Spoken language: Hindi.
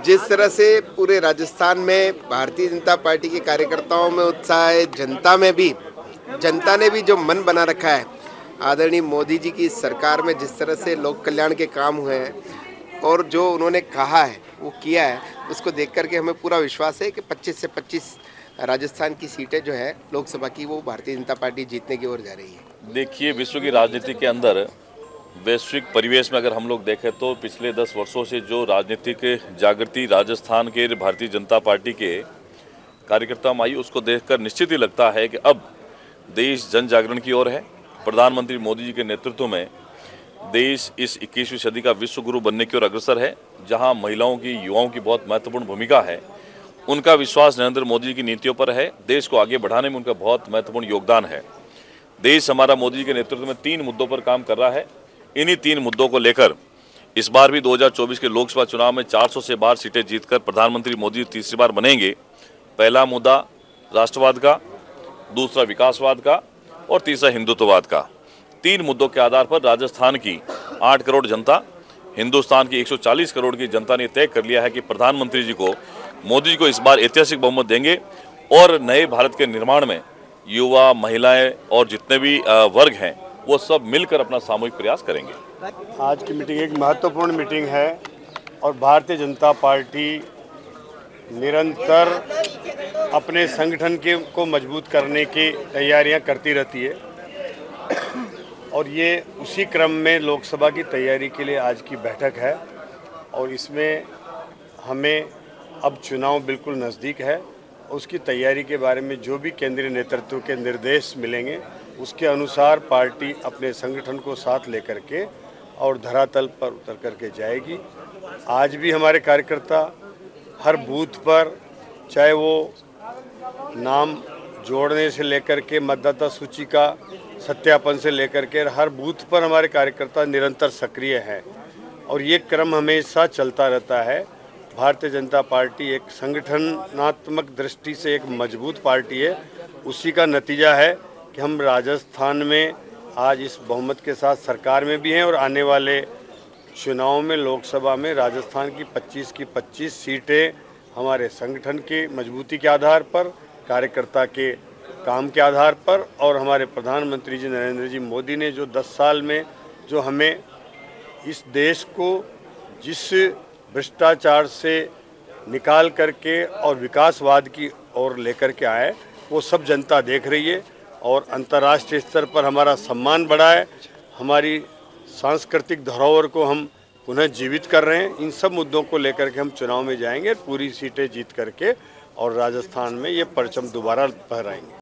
जिस तरह से पूरे राजस्थान में भारतीय जनता पार्टी के कार्यकर्ताओं में उत्साह है, जनता ने भी जो मन बना रखा है आदरणीय मोदी जी की सरकार में, जिस तरह से लोक कल्याण के काम हुए हैं और जो उन्होंने कहा है वो किया है, उसको देख करके हमें पूरा विश्वास है कि 25 से 25 राजस्थान की सीटें जो है लोकसभा की वो भारतीय जनता पार्टी जीतने की ओर जा रही है। देखिए, विश्व की राजनीति के अंदर वैश्विक परिवेश में अगर हम लोग देखें तो पिछले 10 वर्षों से जो राजनीतिक जागृति राजस्थान के भारतीय जनता पार्टी के कार्यकर्ताओं में आई, उसको देखकर निश्चित ही लगता है कि अब देश जन जागरण की ओर है। प्रधानमंत्री मोदी जी के नेतृत्व में देश इस 21वीं सदी का विश्व गुरु बनने की ओर अग्रसर है, जहां महिलाओं की, युवाओं की बहुत महत्वपूर्ण भूमिका है। उनका विश्वास नरेंद्र मोदी जी की नीतियों पर है। देश को आगे बढ़ाने में उनका बहुत महत्वपूर्ण योगदान है। देश हमारा मोदी जी के नेतृत्व में 3 मुद्दों पर काम कर रहा है। इन्हीं 3 मुद्दों को लेकर इस बार भी 2024 के लोकसभा चुनाव में 400 से बाहर सीटें जीतकर प्रधानमंत्री मोदी तीसरी बार बनेंगे। पहला मुद्दा राष्ट्रवाद का, दूसरा विकासवाद का और तीसरा हिंदुत्ववाद का। 3 मुद्दों के आधार पर राजस्थान की 8 करोड़ जनता, हिंदुस्तान की 140 करोड़ की जनता ने तय कर लिया है कि प्रधानमंत्री जी को, मोदी जी को इस बार ऐतिहासिक बहुमत देंगे और नए भारत के निर्माण में युवा, महिलाएं और जितने भी वर्ग हैं वो सब मिलकर अपना सामूहिक प्रयास करेंगे। आज की मीटिंग एक महत्वपूर्ण मीटिंग है और भारतीय जनता पार्टी निरंतर अपने संगठन को मजबूत करने की तैयारियां करती रहती है और ये उसी क्रम में लोकसभा की तैयारी के लिए आज की बैठक है। और इसमें हमें अब चुनाव बिल्कुल नज़दीक है। उसकी तैयारी के बारे में जो भी केंद्रीय नेतृत्व के निर्देश मिलेंगे उसके अनुसार पार्टी अपने संगठन को साथ लेकर के और धरातल पर उतर करके जाएगी। आज भी हमारे कार्यकर्ता हर बूथ पर, चाहे वो नाम जोड़ने से लेकर के मतदाता सूची का सत्यापन से लेकर के, हर बूथ पर हमारे कार्यकर्ता निरंतर सक्रिय हैं और ये क्रम हमेशा चलता रहता है। भारतीय जनता पार्टी एक संगठनात्मक दृष्टि से एक मजबूत पार्टी है। उसी का नतीजा है कि हम राजस्थान में आज इस बहुमत के साथ सरकार में भी हैं और आने वाले चुनाव में लोकसभा में राजस्थान की 25 की 25 सीटें हमारे संगठन के मजबूती के आधार पर, कार्यकर्ता के काम के आधार पर और हमारे प्रधानमंत्री जी नरेंद्र जी मोदी ने जो 10 साल में जो हमें इस देश को जिस भ्रष्टाचार से निकाल करके और विकासवाद की ओर लेकर के आए, वो सब जनता देख रही है और अंतर्राष्ट्रीय स्तर पर हमारा सम्मान बढ़ा है। हमारी सांस्कृतिक धरोहर को हम पुनः जीवित कर रहे हैं। इन सब मुद्दों को लेकर के हम चुनाव में जाएंगे, पूरी सीटें जीत करके और राजस्थान में ये परचम दोबारा फहराएंगे।